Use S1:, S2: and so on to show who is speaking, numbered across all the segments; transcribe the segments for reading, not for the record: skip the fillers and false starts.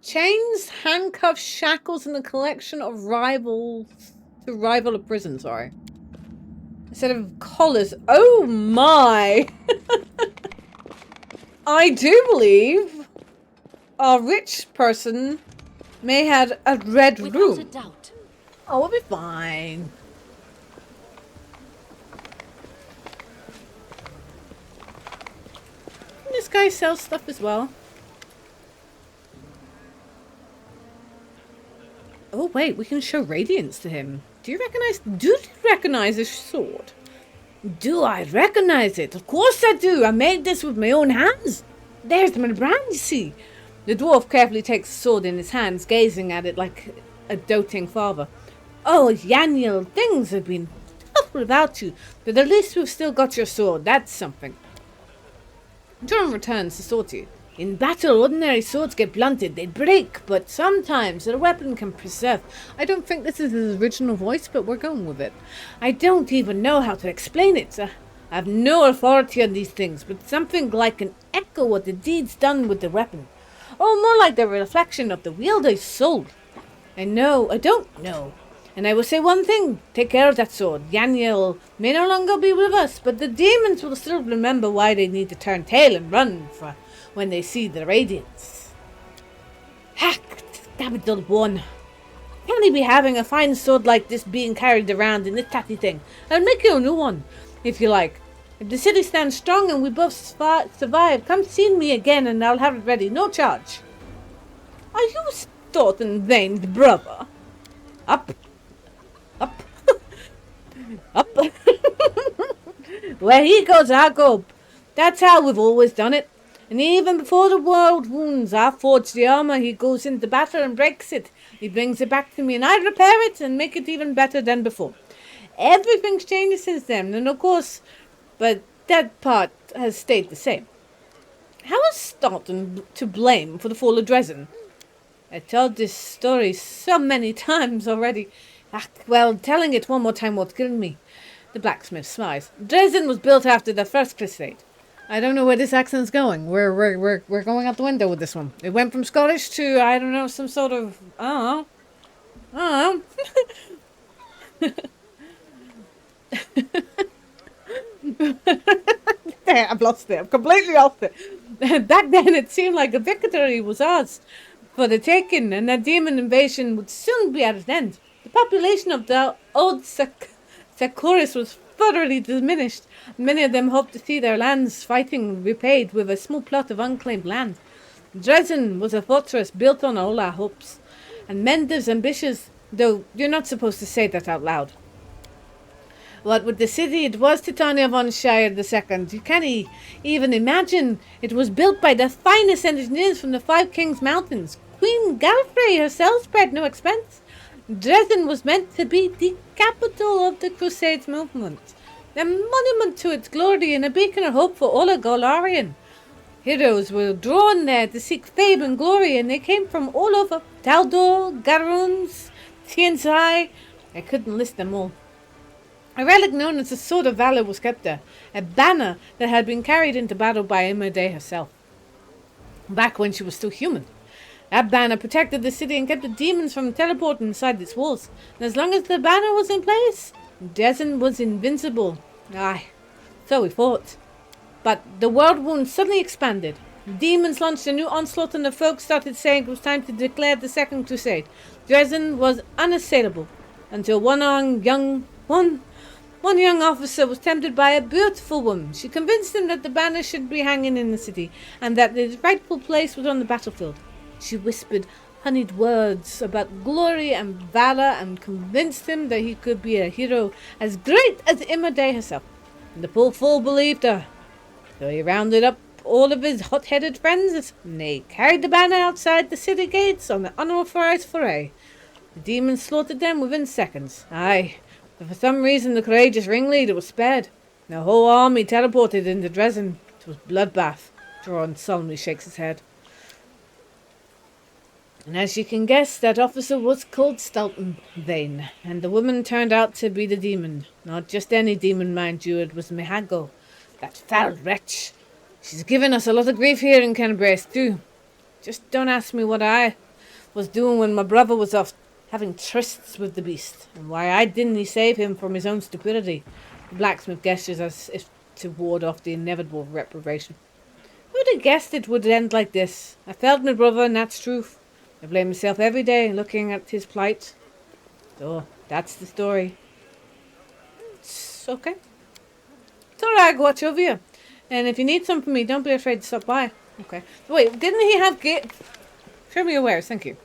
S1: Chains, handcuffs, shackles, and a collection of rival of prison, sorry. Instead of collars. Oh my! I do believe a rich person may have a red room.
S2: Without a doubt.
S1: Oh, we'll be fine. This guy sells stuff as well. Oh wait, we can show radiance to him. Do you recognize this sword? Do I recognize it? Of course I do. I made this with my own hands. There's my brand, you see. The dwarf carefully takes the sword in his hands, gazing at it like a doting father. Oh, Yaniel, things have been tough without you, but at least we've still got your sword. That's something. John returns the sword to you. In battle, ordinary swords get blunted. They break, but sometimes a weapon can preserve. I don't think this is his original voice, but we're going with it. I don't even know how to explain it. I have no authority on these things, but something like an echo of the deeds done with the weapon. Or more like the reflection of the wielder's soul. I don't know. And I will say one thing. Take care of that sword. Yaniel may no longer be with us, but the demons will still remember why they need to turn tail and run for when they see the radiance. Hacked, capital one. Can he be having a fine sword like this being carried around in this tatty thing? I'll make you a new one, if you like. If the city stands strong and we both survive, come see me again and I'll have it ready, no charge. Are you Staunton Vane's brother? Up. Up. Where he goes, I go. That's how we've always done it. And even before the world wounds, I forge the armor. He goes into battle and breaks it. He brings it back to me and I repair it and make it even better than before. Everything's changed since then, and of course, but that part has stayed the same. How is Staunton to blame for the fall of Dresden? I told this story so many times already. Well, telling it one more time won't kill me. The blacksmith smiles. Dresden was built after the First Crusade. I don't know where this accent's going. We're going out the window with this one. It went from Scottish to, I don't know, some sort of, I don't know. There, I've lost it. I've completely lost it. Back then, it seemed like a victory was ours for the taking, and that demon invasion would soon be at its end. The population of the old Securis was thoroughly diminished. Many of them hoped to see their lands fighting repaid with a small plot of unclaimed land. Dresden was a fortress built on all our hopes, and Mendes ambitious, though you're not supposed to say that out loud. What with the city, it was Titania von Shire II. You can't even imagine. It was built by the finest engineers from the Five Kings Mountains. Queen Galfrey herself spared no expense. Dresden was meant to be the capital of the Crusades movement, a monument to its glory and a beacon of hope for all of Golarion. Heroes were drawn there to seek fame and glory, and they came from all over. Taldor, Gwerms, Tienzai. I couldn't list them all. A relic known as the Sword of Valor was kept there, a banner that had been carried into battle by Imode herself, back when she was still human. That banner protected the city and kept the demons from teleporting inside its walls, and as long as the banner was in place, Dresden was invincible. Aye, so we thought. But the world wound suddenly expanded. The demons launched a new onslaught and the folk started saying it was time to declare the Second Crusade. Dresden was unassailable, until one young officer was tempted by a beautiful woman. She convinced him that the banner should be hanging in the city, and that its rightful place was on the battlefield. She whispered honeyed words about glory and valor, and convinced him that he could be a hero as great as Imode herself. And the poor fool believed her. So he rounded up all of his hot-headed friends, and they carried the banner outside the city gates on an unauthorized foray. The demons slaughtered them within seconds. Aye, but for some reason the courageous ringleader was spared. The whole army teleported into Dresden. It was bloodbath. John solemnly shakes his head. And as you can guess, that officer was called Staunton Vane, and the woman turned out to be the demon. Not just any demon, mind you, it was Mihago, that foul wretch. She's given us a lot of grief here in Canterbury, too. Just don't ask me what I was doing when my brother was off having trysts with the beast, and why I didn't save him from his own stupidity. The blacksmith gestures as if to ward off the inevitable reprobation. Who'd have guessed it would end like this? I failed my brother, and that's truth. I blame myself every day, looking at his plight. So, that's the story. It's okay. It's alright, I can watch over you. And if you need something from me, don't be afraid to stop by. Okay. Wait, didn't he have Show me your wares, thank you.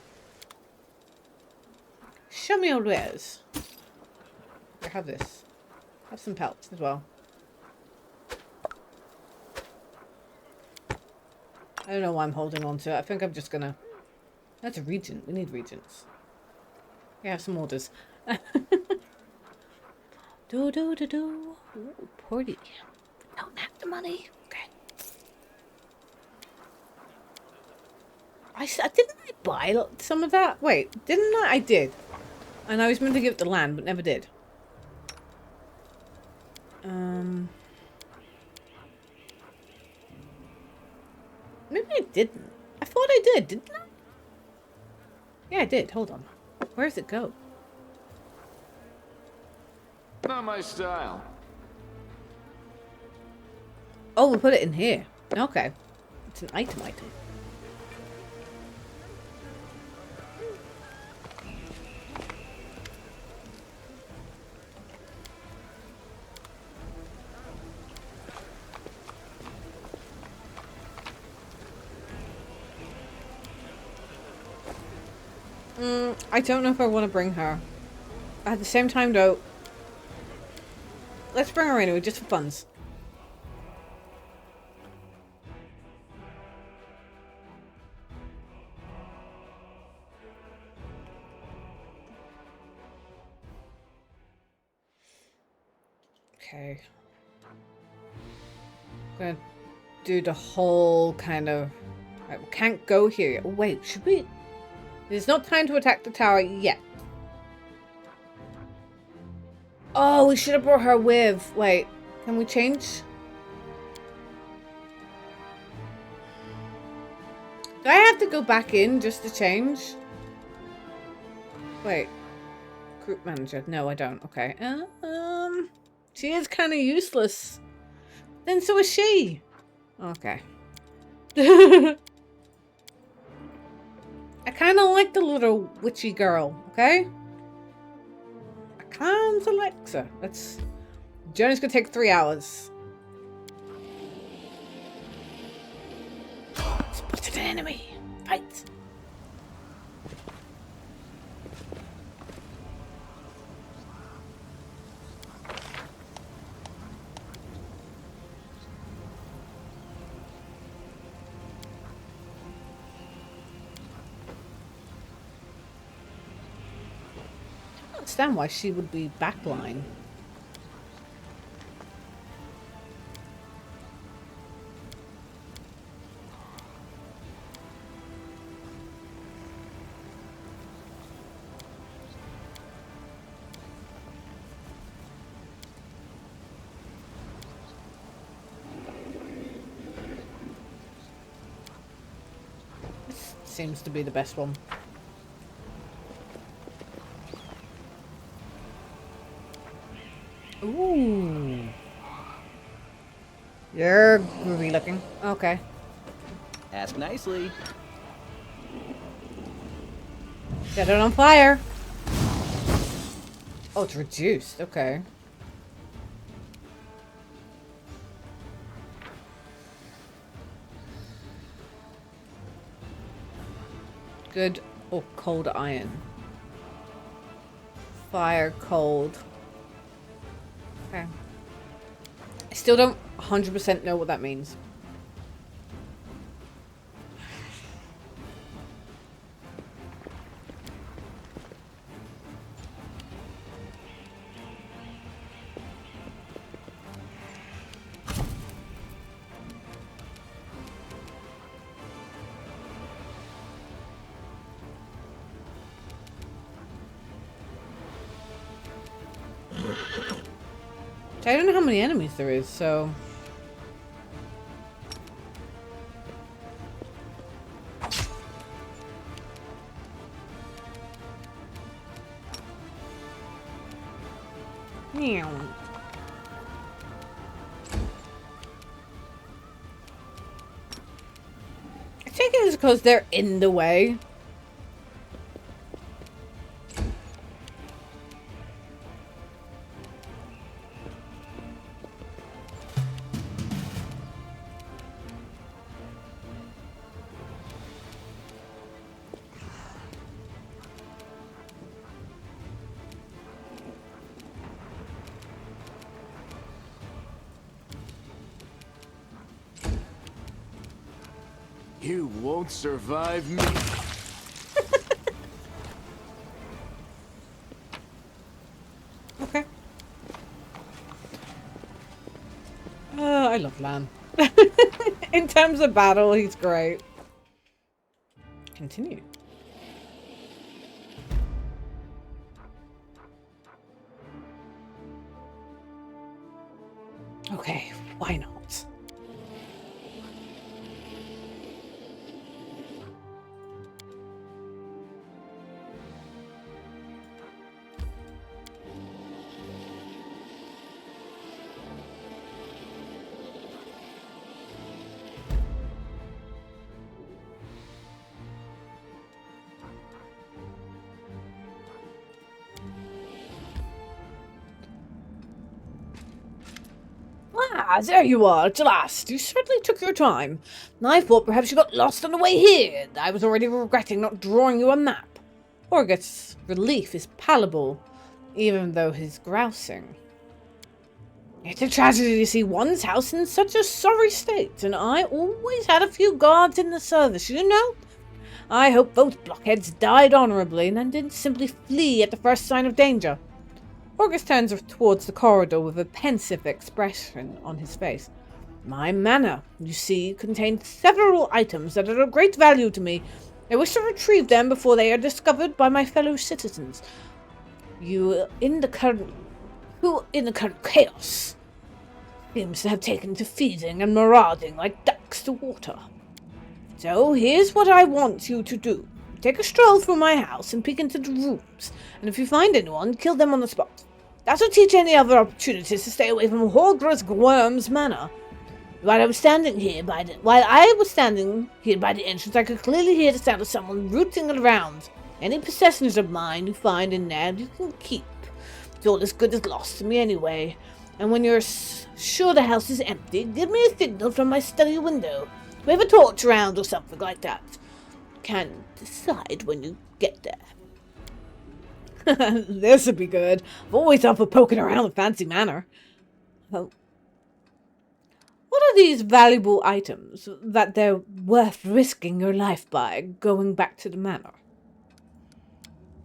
S1: Show me your wares. Here, have this. Have some pelts as well. I don't know why I'm holding on to it. I think I'm just gonna... That's a regent. We need regents. We have some orders. Do. Ooh, party. Don't have the money. Okay. Didn't I buy some of that? Wait, didn't I? I did. And I was meant to give it the land, but never did. Maybe I didn't. I thought I did, didn't I? Yeah, I did. Hold on. Where does it go?
S2: Not my style.
S1: Oh, we put it in here. Okay. It's an item. I don't know if I want to bring her. At the same time, though, let's bring her anyway, just for funs. Okay. I'm gonna do the whole kind of... Right, we can't go here yet. Oh, wait, should we... It's not time to attack the tower yet. Oh, we should have brought her with... Wait, can we change? Do I have to go back in just to change? Wait. Group manager. No, I don't. Okay. She is kind of useless. Then so is she. Okay. I kind of like the little witchy girl, okay? I kind of like her. Let's... Journey's gonna take 3 hours. Spotted an enemy. Fight. I don't understand why she would be backline. This seems to be the best one. Ooh. You're groovy looking. Okay.
S3: Ask nicely.
S1: Set it on fire. Oh, it's reduced. Okay. Good. Oh, cold iron. Fire, cold. Okay. I still don't 100% know what that means. I don't know how many enemies there is, so... Meow. I think it's because they're in the way.
S2: You won't survive me.
S1: Okay. I love Lan. In terms of battle, he's great. Continue. Okay, why not? Ah, there you are at last. You certainly took your time. I thought perhaps you got lost on the way here. I was already regretting not drawing you a map. Orgut's relief is palpable, even though he's grousing. It's a tragedy to see one's house in such a sorry state, and I always had a few guards in the service, you know? I hope those blockheads died honorably and didn't simply flee at the first sign of danger. Orgus turns towards the corridor with a pensive expression on his face. My manor, you see, contains several items that are of great value to me. I wish to retrieve them before they are discovered by my fellow citizens. Who in the current chaos seems to have taken to feeding and marauding like ducks to water. So here's what I want you to do. Take a stroll through my house and peek into the rooms, and if you find anyone, kill them on the spot. That'll teach any other opportunities to stay away from Holger's Gwerms manor. While I was standing here by the entrance, I could clearly hear the sound of someone rooting around. Any possessions of mine you find in there, you can keep. It's all as good as lost to me anyway. And when you're sure the house is empty, give me a signal from my study window. Wave a torch around or something like that. Can decide when you get there. This would be good. I'm always up for poking around the fancy manor. Oh. What are these valuable items that they're worth risking your life by going back to the manor?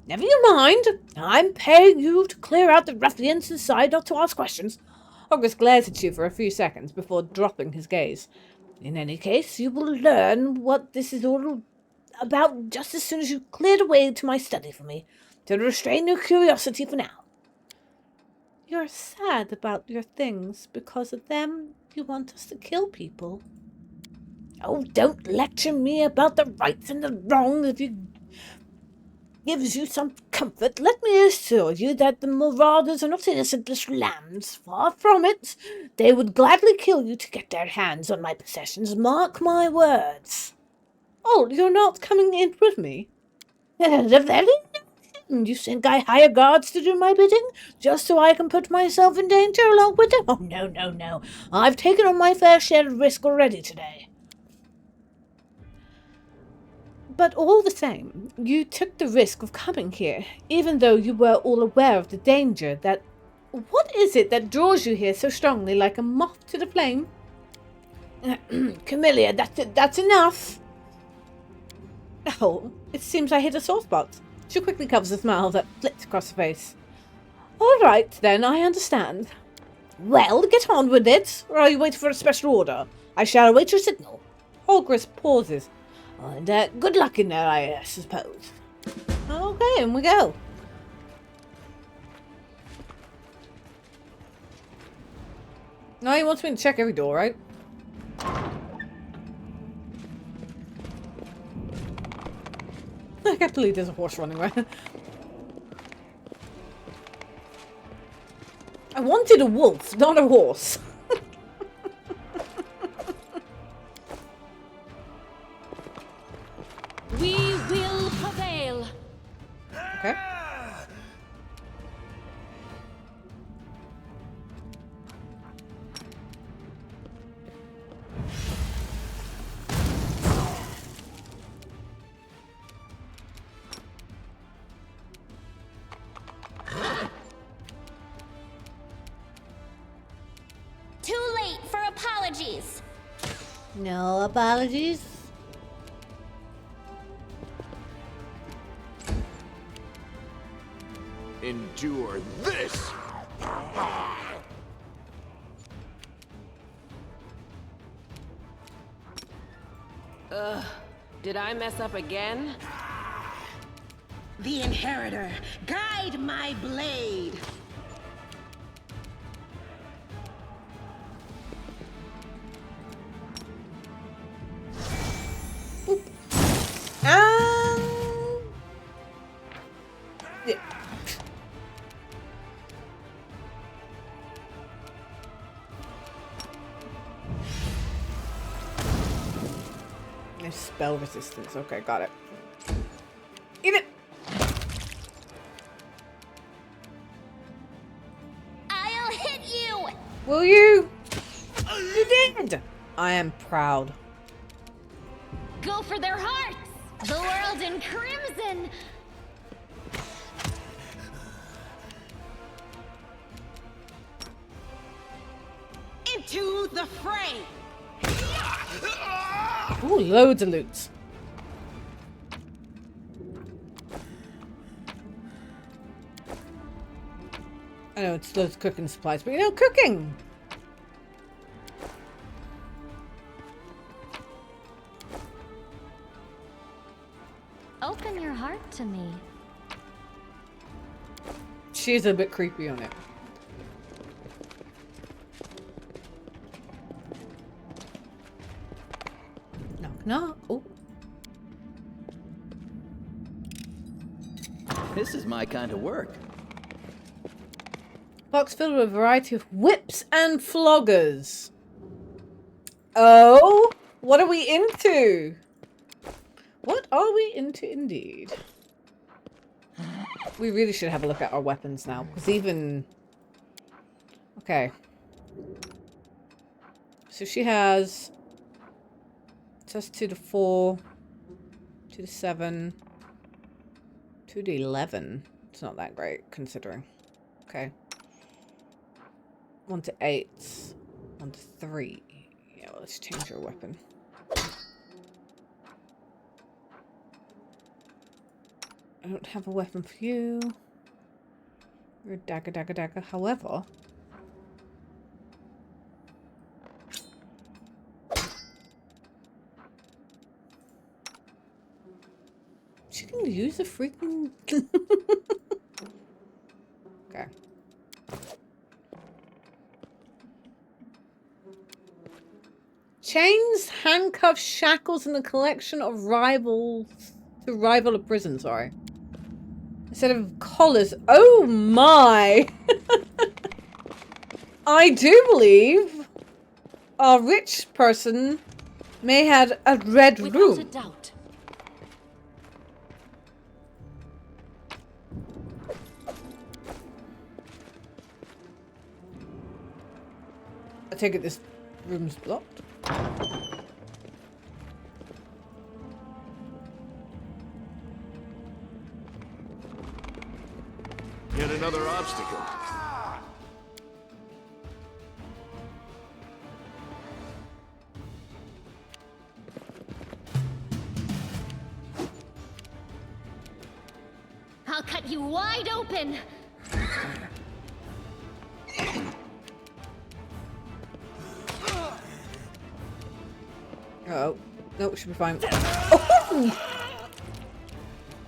S1: Never you mind. I'm paying you to clear out the ruffians inside, not to ask questions. August glares at you for a few seconds before dropping his gaze. In any case, you will learn what this is all about just as soon as you cleared away to my study for me. To restrain your curiosity for now. You're sad about your things. Because of them, you want us to kill people. Oh, don't lecture me about the rights and the wrongs if it gives you some comfort. Let me assure you that the marauders are not innocent lambs. Far from it. They would gladly kill you to get their hands on my possessions. Mark my words. Oh, you're not coming in with me? The very you think I hire guards to do my bidding, just so I can put myself in danger along with them? Oh, no, no, no. I've taken on my fair share of risk already today. But all the same, you took the risk of coming here, even though you were all aware of the danger that... What is it that draws you here so strongly, like a moth to the flame? Camilla, that's enough. Oh, it seems I hit a soft spot. She quickly covers a smile that flits across her face. All right, then, I understand. Well, get on with it, or are you waiting for a special order? I shall await your signal. Holgris pauses. And good luck in there, I suppose. Okay, in we go. Now he wants me to check every door, right? I can't believe there's a horse running around. I wanted a wolf, not a horse.
S4: We will prevail.
S1: Okay.
S4: Too late for apologies.
S1: No apologies.
S2: Endure this!
S5: Did I mess up again?
S6: The Inheritor, guide my blade.
S1: Yeah. There's spell resistance. Okay, got it. Eat it.
S4: I'll hit you.
S1: Will you? You did. I am proud.
S4: Go for their hearts. The world in crimson.
S6: Into the fray.
S1: Ooh, loads of loot. I know it's loads of cooking supplies, but you know, cooking.
S4: Open your heart to me.
S1: She's a bit creepy on it. Knock, knock. Oh.
S3: This is my kind of work.
S1: Box filled with a variety of whips and floggers. Oh, what are we into? What are we into indeed? We really should have a look at our weapons now, because even... Okay. So she has... Just 2 to 4, 2 to 7, 2 to 11. It's not that great, considering. Okay. 1 to 8, 1 to 3. Yeah, well, let's change your weapon. I don't have a weapon for you. You're a dagger, dagger, dagger. However... She can use a freaking... Okay. Chains, handcuffs, shackles, and a collection of rivals to rival a prison, sorry. Instead of collars. Oh my! I do believe a rich person may have a red
S4: Without a
S1: room.
S4: doubt.
S1: I take it this room's blocked.
S2: Yet another obstacle.
S4: I'll cut you wide open.
S1: Oh, no, it should be fine. Oh!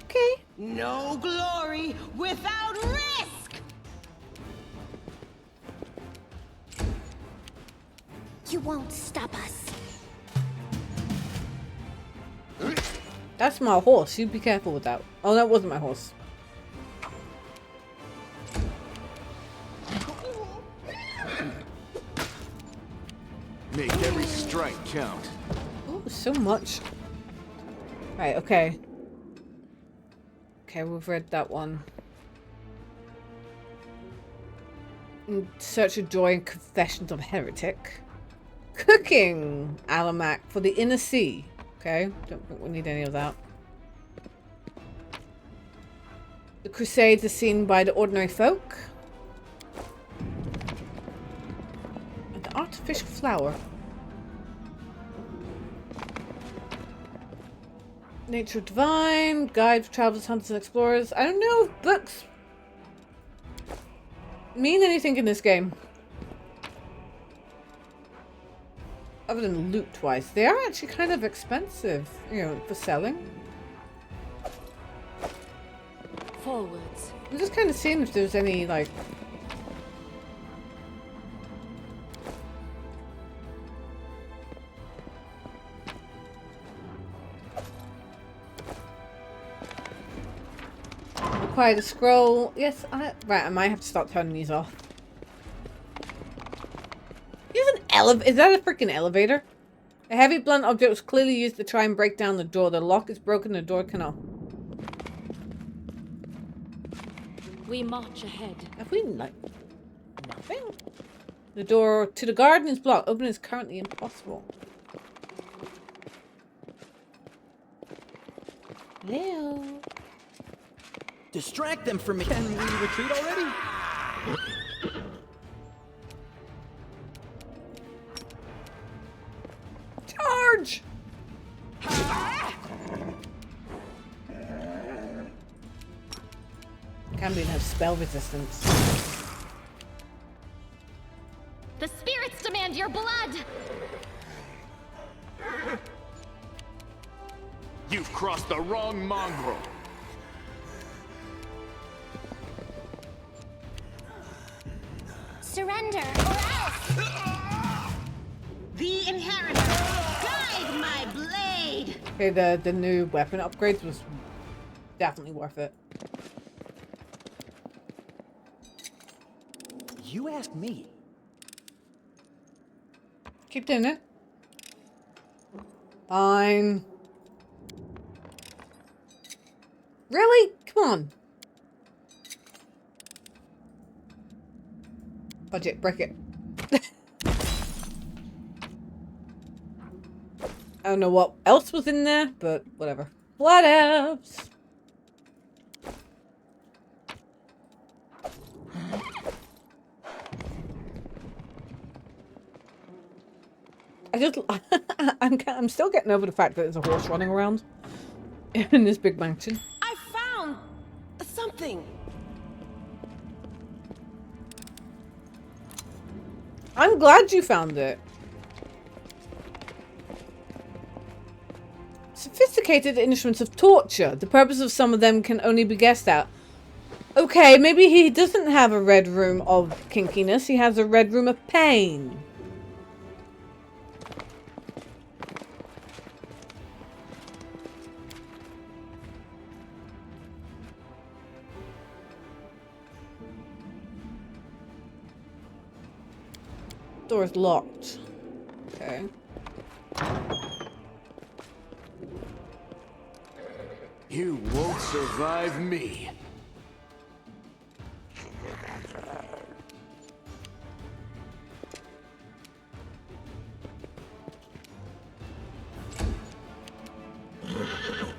S1: Okay.
S6: No glory without risk.
S4: You won't stop us.
S1: That's my horse. You be careful with that. Oh, that wasn't my horse.
S2: Make every strike count.
S1: Oh, so much. Right, okay. Okay, we've read that one. In Search of Joy and Confessions of Heretic. Cooking Alamac for the Inner Sea. Okay, don't think we need any of that. The Crusades are seen by the ordinary folk. And the artificial flower. Nature Divine, Guide for Travelers, Hunters, and Explorers. I don't know if books mean anything in this game. Other than loot-wise. They are actually kind of expensive, you know, for selling.
S4: Forwards.
S1: I'm just kind of seeing if there's any, like... Require the scroll. Yes, right, I might have to start turning these off. Is that a freaking elevator? A heavy blunt object was clearly used to try and break down the door. The lock is broken, the door cannot.
S4: We march ahead.
S1: Have we, like, nothing? The door to the garden is blocked. Opening is currently impossible. Hello?
S3: Distract them from me. Can we retreat already?
S1: Charge! Can't believe have spell resistance.
S4: The spirits demand your blood!
S2: You've crossed the wrong mongrel.
S4: Surrender, or else!
S6: The inheritor, guide my blade!
S1: Okay, the new weapon upgrades was definitely worth it.
S3: You ask me.
S1: Keep doing it. Fine. Really? Come on. Budget, break it. I don't know what else was in there, but whatever. What else? I'm still getting over the fact that there's a horse running around in this big mansion.
S6: I found something.
S1: I'm glad you found it. Sophisticated instruments of torture. The purpose of some of them can only be guessed at. Okay, maybe he doesn't have a red room of kinkiness. He has a red room of pain. Door is locked. Okay.
S2: You won't survive me.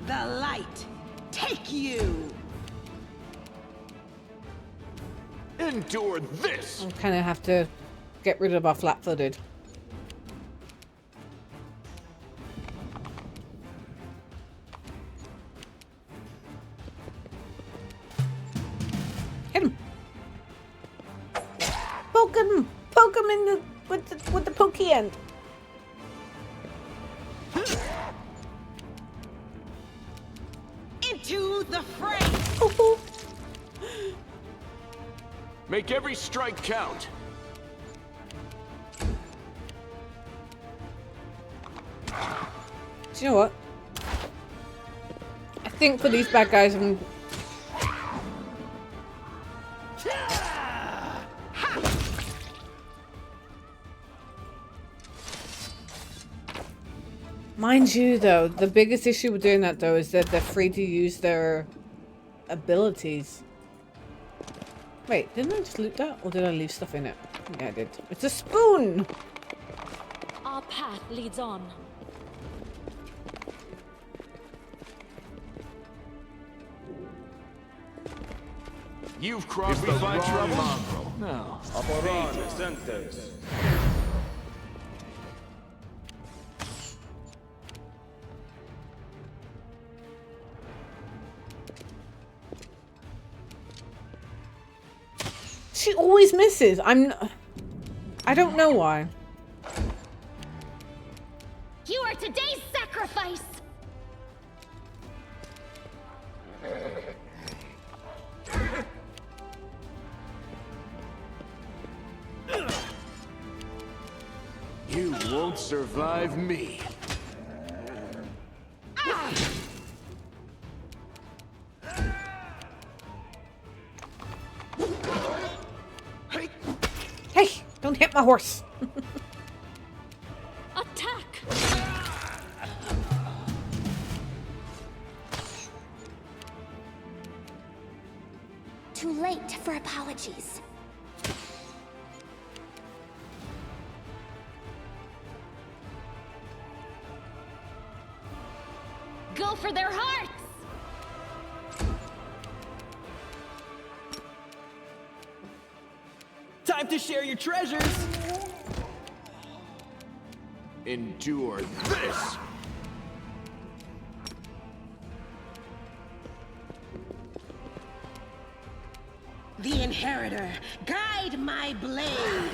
S6: The light, take you!
S2: Endure this!
S1: I kind of have to get rid of our flat-footed. Hit him! Poke him! Poke him in the with the pokey end.
S6: Into the fray!
S1: Ooh.
S2: Make every strike count.
S1: Do you know what? I think for these bad guys, I'm... Mind you, though, the biggest issue with doing that, though, is that they're free to use their abilities. Wait, didn't I just loot that? Or did I leave stuff in it? Yeah, I did. It's a spoon!
S4: Our path leads on.
S2: You've crossed the wrong mongrel. No.
S1: She always misses. I don't know why.
S4: You are today's sacrifice!
S2: You won't survive me.
S1: Hey, don't hit my horse.
S4: Attack! Too late for apologies. Go for their hearts!
S3: Time to share your treasures!
S2: Endure this!
S6: The Inheritor, guide my blade.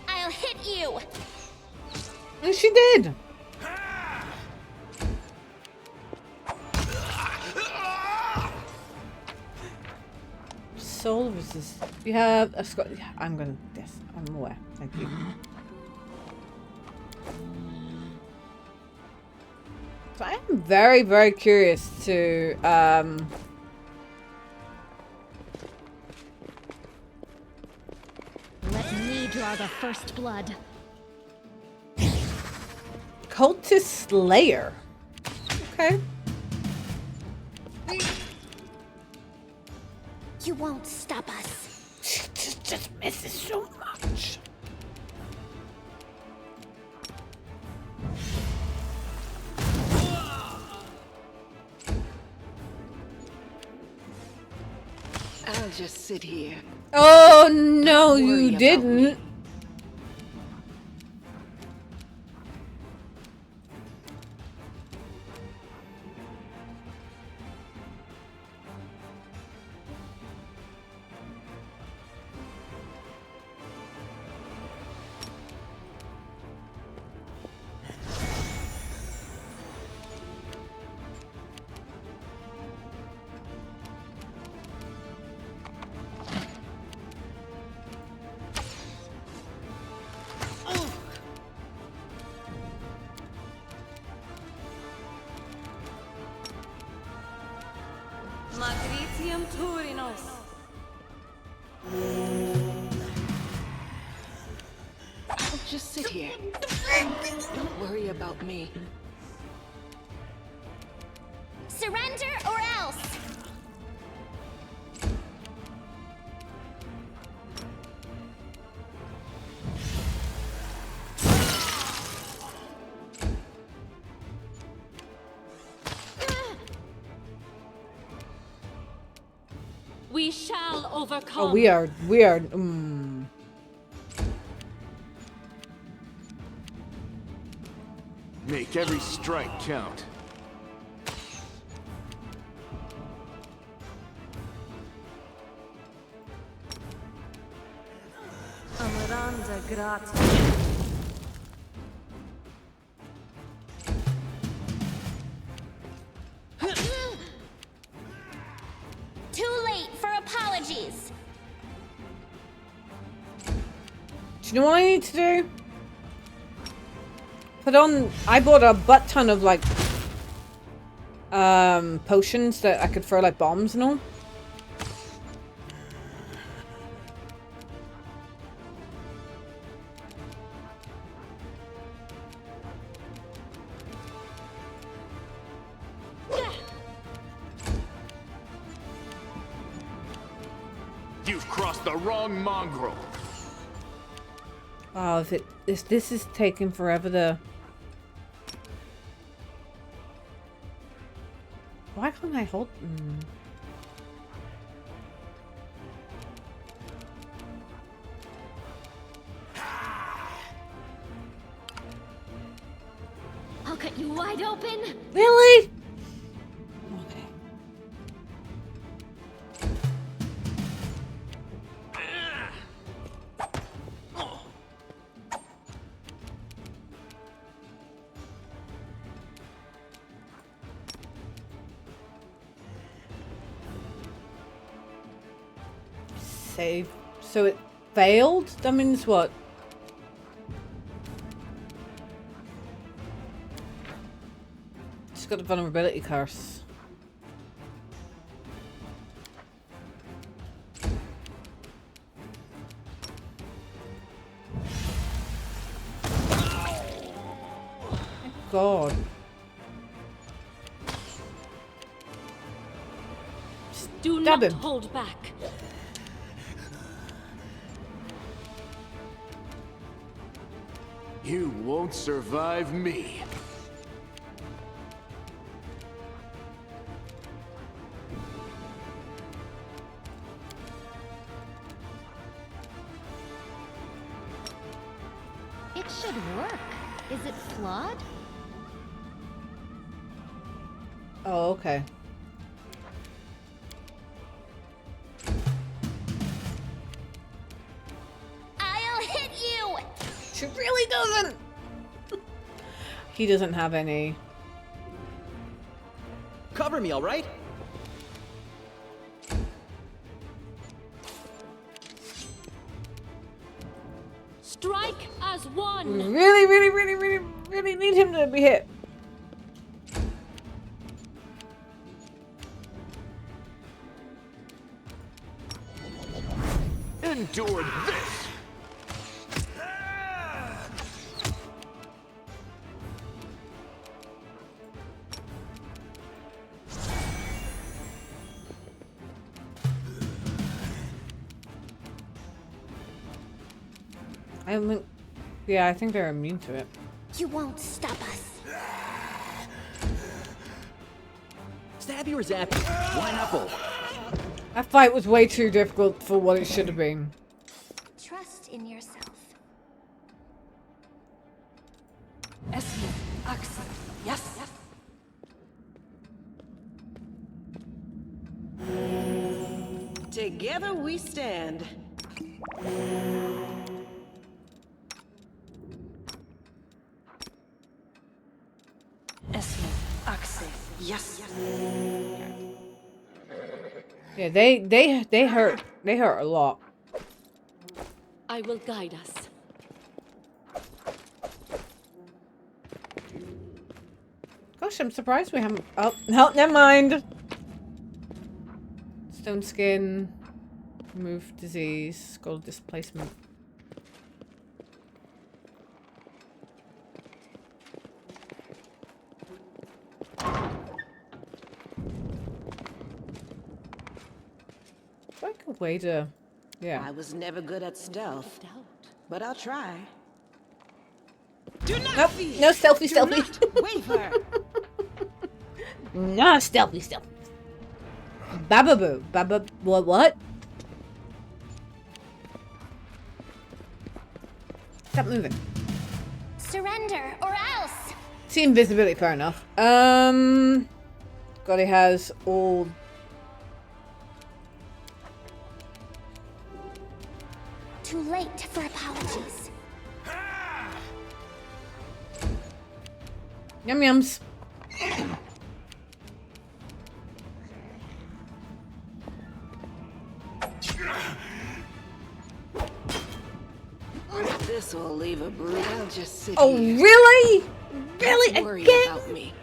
S4: I'll hit you!
S1: And she did. Soul resist. You have a Scott. Yeah, I'm gonna. Yes, I'm aware. Thank you. So I am very, very curious to
S4: Let me draw the first blood.
S1: Cultist Slayer. Okay.
S4: You won't stop us.
S1: She just misses so much.
S5: I'll just sit here.
S1: Oh no,
S5: Worry
S1: you
S5: about
S1: didn't.
S5: me.
S7: Magritium Turinos.
S5: I'll just sit here. Don't worry about me.
S4: Surrender or else!
S7: We shall overcome.
S1: Oh, we are.
S2: Make every strike count.
S7: Amaranda gratia.
S4: Too late for apologies.
S1: Do you know what I need to do? Put on. I bought a butt ton of like potions that I could throw like bombs and all.
S2: You've crossed the wrong mongrel.
S1: Oh, this is taking forever to... Why can't I hold...
S4: I'll cut you wide open.
S1: Really? Okay. Save. So it failed? That means what? It's got a vulnerability curse. Thank God.
S7: Do
S1: Stab
S7: not
S1: him.
S7: hold back.
S2: You won't survive me.
S4: It should work. Is it flawed?
S1: Oh, okay.
S4: I'll hit you!
S1: She really doesn't. He doesn't have any.
S3: Cover me, all right?
S7: Strike as one.
S1: Really need him to be hit.
S2: Endure this.
S1: Yeah, I think they're immune to it.
S4: You won't stop us.
S3: Stabby or zappy? Pineapple.
S1: That fight was way too difficult for what it should have been.
S4: Trust in yourself.
S5: Esme, Axe. Yes.
S6: Together we stand.
S5: Esme, Axe. Yes.
S1: Yeah, they hurt. They hurt a lot.
S7: I will guide us.
S1: Gosh, I'm surprised we haven't. Oh, no, never mind. Stone skin, remove disease, skull displacement. Like a way to, yeah.
S6: I was never good at stealth, but I'll try.
S1: Nope, no stealthy.
S6: Waver.
S1: No stealthy. Bababoo. What? Stop moving.
S4: Surrender or else.
S1: See invisibility, fair enough. God, he has all.
S4: Too late for apologies.
S1: Yum yums.
S6: This will leave a bruise. I'll just sit
S1: Oh,
S6: here.
S1: really? Really?
S6: Don't worry
S1: Again?
S6: about me.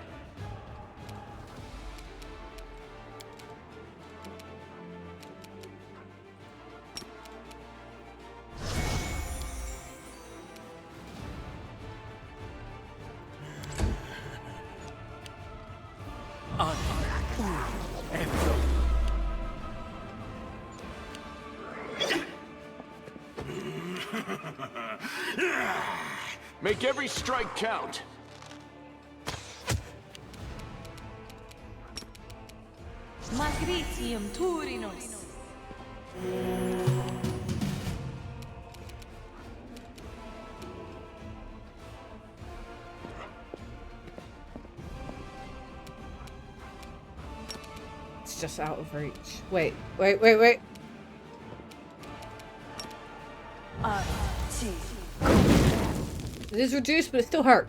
S2: Make every strike count.
S8: Magritium Turinos.
S1: It's just out of reach. Wait, wait, wait, wait. It is reduced, but it still hurt.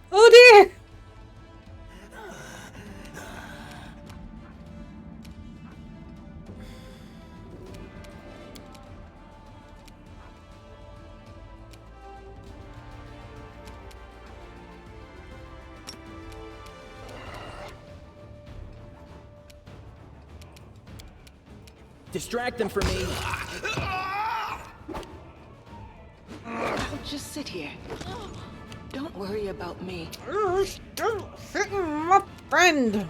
S1: Oh dear!
S3: Distract them for me.
S5: I'll just sit here. Don't worry about me.
S1: Still hitting my friend.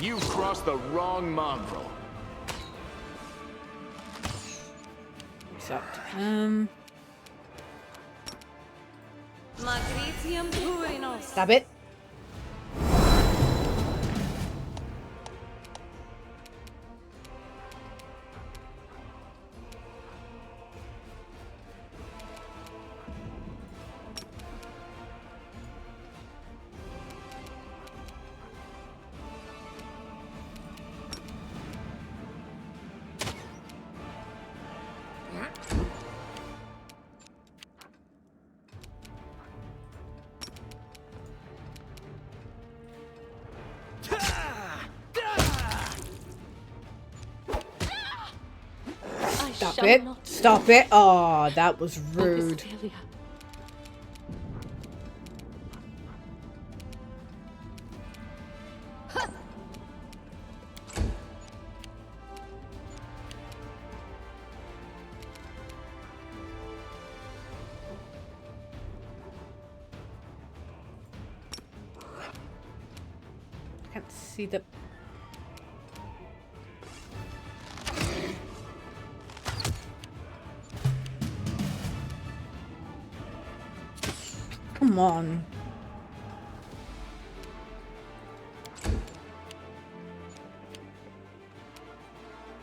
S2: You've crossed the wrong mongrel.
S1: Except,
S8: Magritium Turinos.
S1: stab it. Stop it. Stop it. Oh, that was rude. I can't see the... Come on.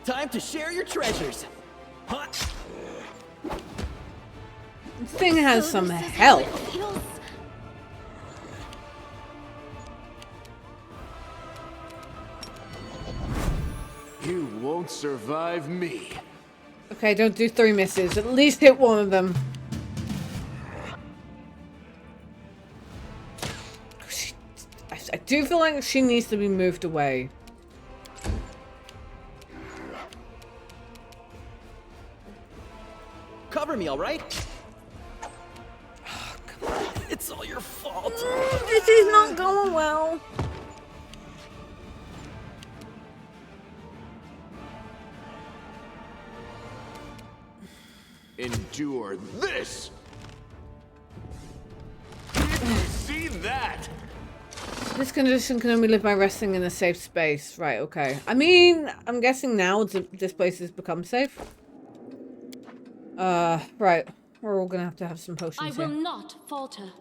S3: Time to share your treasures. Huh?
S1: This thing has some health.
S2: You won't survive me.
S1: Okay, don't do 3 misses. At least hit one of them. I do feel like she needs to be moved away.
S3: Cover me, all right? It's all your fault.
S1: This is not going well.
S2: Endure this. Did you see that?
S1: This condition can only live by resting in a safe space. Right, okay. I mean, I'm guessing now this place has become safe. Right. We're all gonna have some potions
S7: I will
S1: here.
S7: not falter.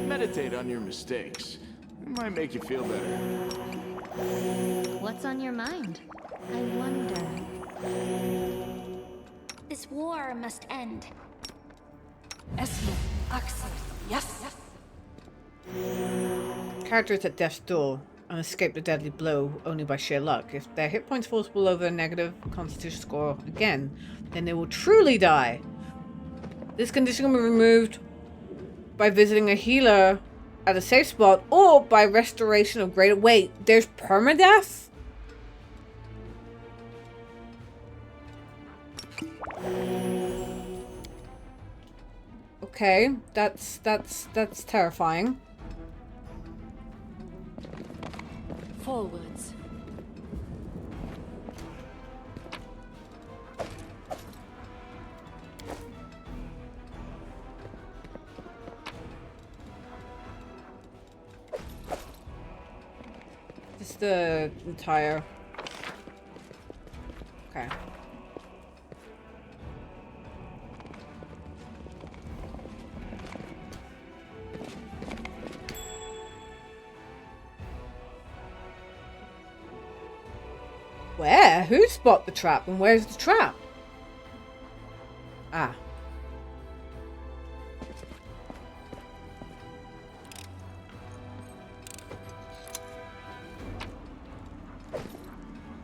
S2: Meditate on your mistakes. It might make you feel better.
S4: What's on your mind? I wonder.
S6: This war must end.
S5: Esme, Axel, yes.
S1: Characters at death's door and escape the deadly blow only by sheer luck. If their hit points falls below their negative constitution score again, then they will truly die. This condition can be removed by visiting a healer at a safe spot or by restoration of greater... Wait, there's permadeath? Okay, that's terrifying.
S7: Forwards.
S1: Just the tire. Okay. Where? Who spot the trap and where's the trap? Ah.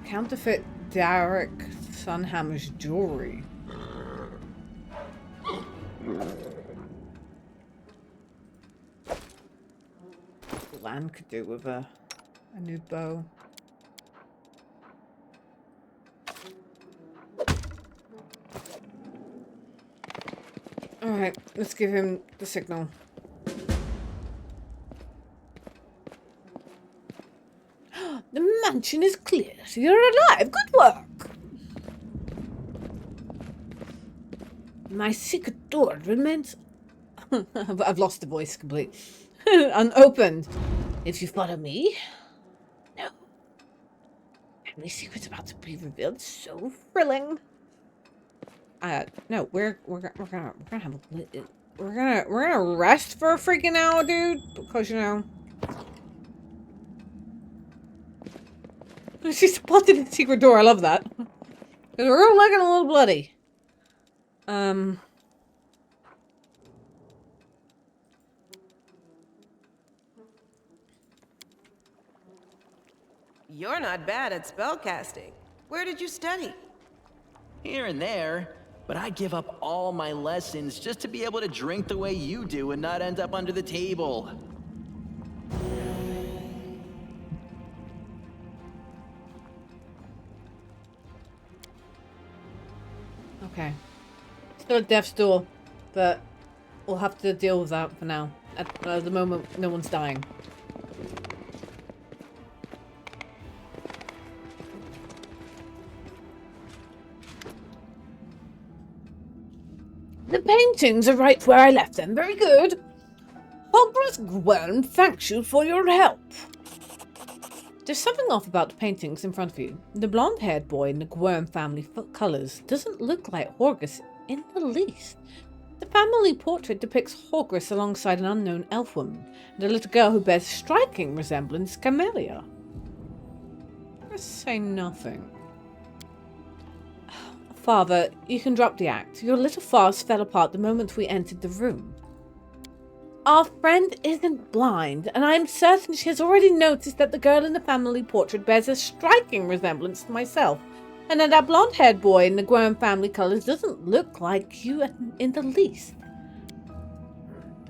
S1: Counterfeit Derek Sunhammer's jewelry. Lan could do with a new bow. Alright, let's give him the signal. The mansion is clear. You're alive. Good work. My secret door remains... I've lost the voice completely. Unopened. If you follow me... No. Family secret's about to be revealed. So thrilling. No, we're gonna have a... We're gonna rest for a freaking hour, dude. Because, you know... She spotted the secret door. I love that. Because we're all looking a little bloody.
S6: You're not bad at spellcasting. Where did you study?
S3: Here and there, but I give up all my lessons just to be able to drink the way you do and not end up under the table.
S1: Okay. Still a death's door, but we'll have to deal with that for now. At the moment, no one's dying. The paintings are right where I left them. Very good. Hogwarts Gwerms thanks you for your help. There's something off about the paintings in front of you. The blonde-haired boy in the Gwerm family colours doesn't look like Horgus in the least. The family portrait depicts Horgus alongside an unknown elf woman and a little girl who bears striking resemblance to Camellia. Let's say nothing. Father, you can drop the act. Your little farce fell apart the moment we entered the room. Our friend isn't blind, and I'm certain she has already noticed that the girl in the family portrait bears a striking resemblance to myself, and that blonde-haired boy in the Gwerm family colours doesn't look like you in the least.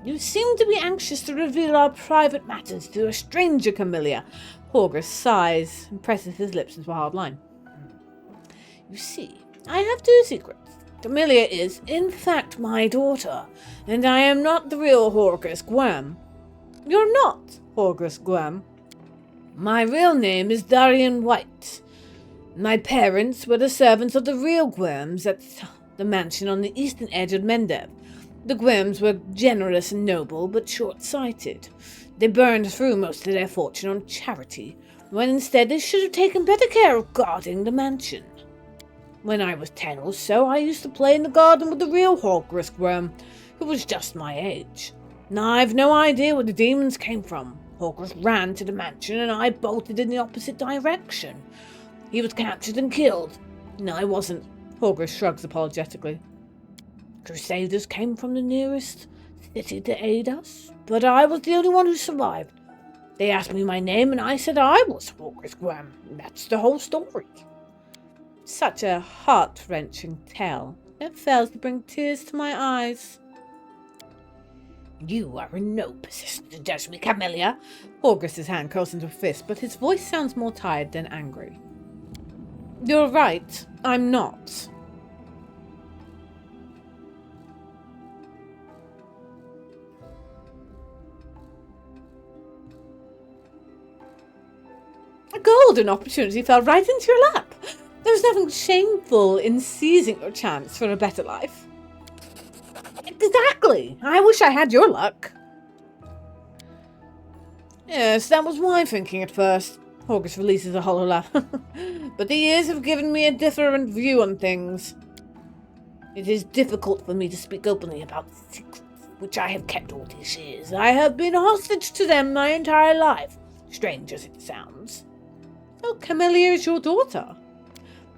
S1: You seem to be anxious to reveal our private matters to a stranger, Camellia. Horgus sighs and presses his lips into a hard line. You see, I have two secrets. Camellia is, in fact, my daughter, and I am not the real Horgus Gwerm. You're not Horgus Gwerm. My real name is Darian White. My parents were the servants of the real Gwerms at the mansion on the eastern edge of Mendev. The Gwerms were generous and noble, but short-sighted. They burned through most of their fortune on charity, when instead they should have taken better care of guarding the mansion. When I was 10 or so, I used to play in the garden with the real Horgus Gwerm, who was just my age. Now I've no idea where the demons came from. Horgus ran to the mansion and I bolted in the opposite direction. He was captured and killed. No, I wasn't. Horgus shrugs apologetically. Crusaders came from the nearest city to aid us, but I was the only one who survived. They asked me my name and I said I was Horgus Gwerm. That's the whole story. Such a heart-wrenching tale. It fails to bring tears to my eyes. You are in no position to judge me, Camellia. Horgus's hand curls into a fist, but his voice sounds more tired than angry. You're right. I'm not. golden opportunity fell right into your lap. There was nothing shameful in seizing your chance for a better life. Exactly. I wish I had your luck. Yes, that was my thinking at first. August releases a hollow laugh. But the years have given me a different view on things. It is difficult for me to speak openly about the secrets which I have kept all these years. I have been hostage to them my entire life, strange as it sounds. Oh, Camellia is your daughter.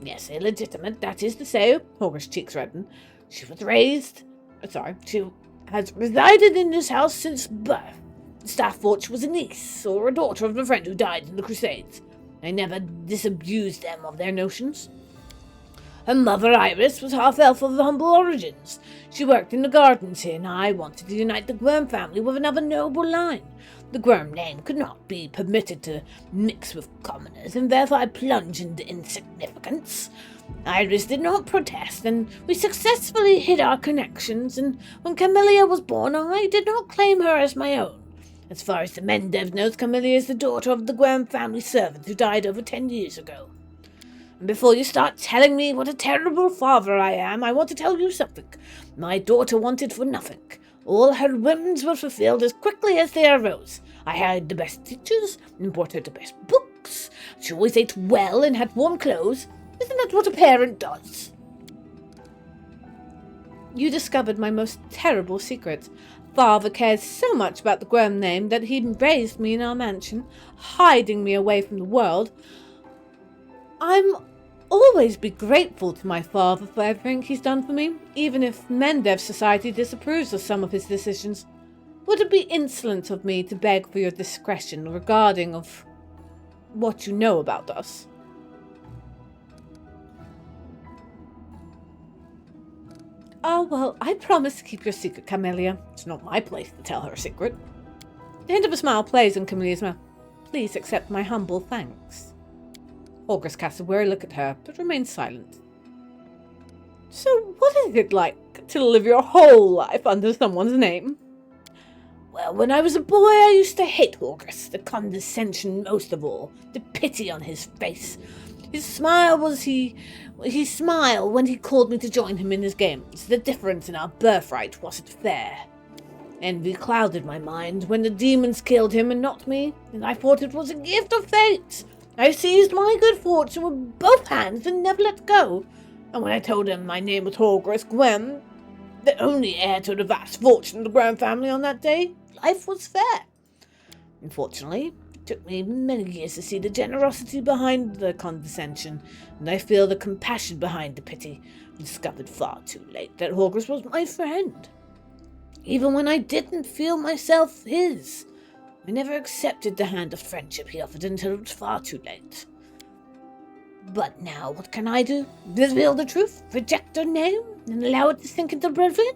S1: Yes, illegitimate, that is to say. August's cheeks redden. She has resided in this house since birth. The staff thought she was a niece or a daughter of a friend who died in the Crusades. I never disabused them of their notions. Her mother, Iris, was half-elf of humble origins. She worked in the gardens here, and I wanted to unite the Gwerm family with another noble line. The Gwerm name could not be permitted to mix with commoners, and therefore I plunged into insignificance. Iris did not protest, and we successfully hid our connections, and when Camellia was born, I did not claim her as my own. As far as the Mendev knows, Camellia is the daughter of the Gwerm family servant who died over 10 years ago. And before you start telling me what a terrible father I am, I want to tell you something. My daughter wanted for nothing. All her whims were fulfilled as quickly as they arose. I hired the best teachers and bought her the best books. She always ate well and had warm clothes. Isn't that what a parent does? You discovered my most terrible secret. Father cares so much about the Gwerm name that he raised me in our mansion, hiding me away from the world. I'm always be grateful to my father for everything he's done for me, even if Mendev society disapproves of some of his decisions. Would it be insolent of me to beg for your discretion regarding of what you know about us? Oh, well, I promise to keep your secret, Camellia. It's not my place to tell her secret. The hint of a smile plays on Camelia's mouth. Please accept my humble thanks. August casts a wary look at her, but remains silent. So, what is it like to live your whole life under someone's name? Well, when I was a boy, I used to hate August, the condescension most of all, the pity on his face. His smile was he smiled when he called me to join him in his games. The difference in our birthright wasn't fair. Envy clouded my mind when the demons killed him and not me, and I thought it was a gift of fate. I seized my good fortune with both hands and never let go. And when I told him my name was August Gwerm, the only heir to the vast fortune of the Gwerm family on that day, life was fair. Unfortunately, it took me many years to see the generosity behind the condescension, and I feel the compassion behind the pity. I discovered far too late that August was my friend. Even when I didn't feel myself his, I never accepted the hand of friendship he offered until it was far too late. But now, what can I do? Reveal the truth? Reject her name? And allow it to sink into oblivion?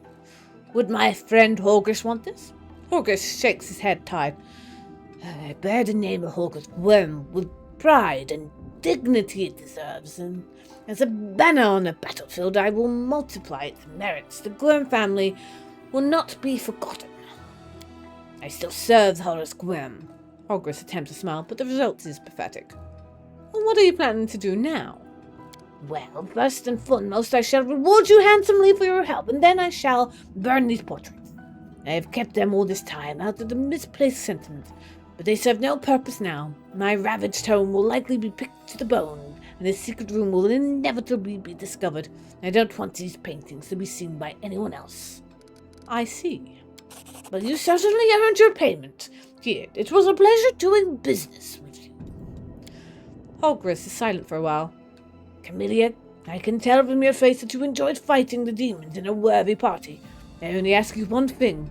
S1: Would my friend August want this? August shakes his head tired. I bear the name of August Gwerm with pride and dignity it deserves, and as a banner on a battlefield I will multiply its merits. The Gwerm family will not be forgotten. I still serve Horace Gwerm. August attempts a smile, but the result is pathetic. Well, what are you planning to do now? Well, first and foremost, I shall reward you handsomely for your help, and then I shall burn these portraits. I have kept them all this time out of the misplaced sentiment, but they serve no purpose now. My ravaged home will likely be picked to the bone, and this secret room will inevitably be discovered. I don't want these paintings to be seen by anyone else. I see. But you certainly earned your payment. Here, it was a pleasure doing business with you. Holgris is silent for a while. Camellia, I can tell from your face that you enjoyed fighting the demons in a worthy party. I only ask you one thing.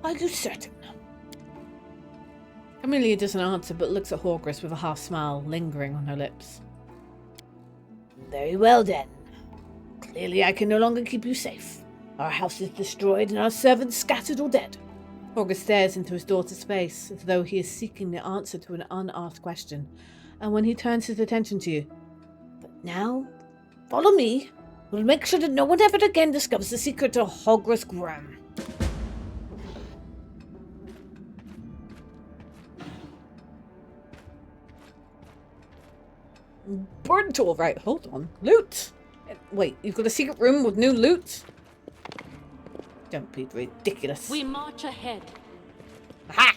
S1: Are you certain? Camellia doesn't answer, but looks at Holgris with a half smile lingering on her lips. Very well, then. Clearly I can no longer keep you safe. Our house is destroyed and our servants scattered or dead. August stares into his daughter's face as though he is seeking the answer to an unasked question, and when he turns his attention to you. But now, follow me. We'll make sure that no one ever again discovers the secret of August Gwerm. Burnt all right. Hold on. Loot. Wait, you've got a secret room with new loot? Don't be ridiculous.
S7: We march ahead.
S1: Aha!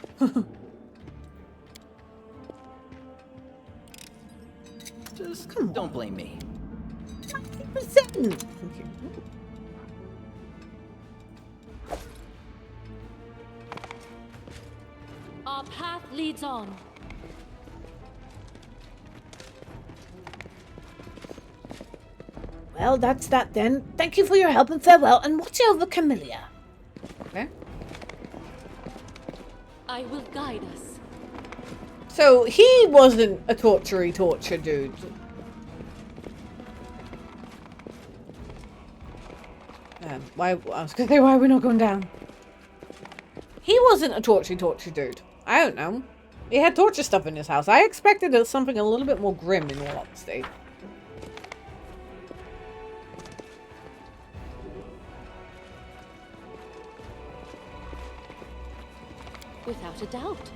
S3: Just
S1: Come on.
S3: don't blame me.
S1: 90%.
S7: Our path leads on.
S1: Well, that's that then. Thank you for your help and farewell, and watch over Camellia. Okay.
S7: I will guide us.
S1: So he wasn't a torture dude. Why? I was gonna say, why are we not going down? He wasn't a torture dude. I don't know. He had torture stuff in his house. I expected something a little bit more grim, in all honesty.
S7: Without a doubt.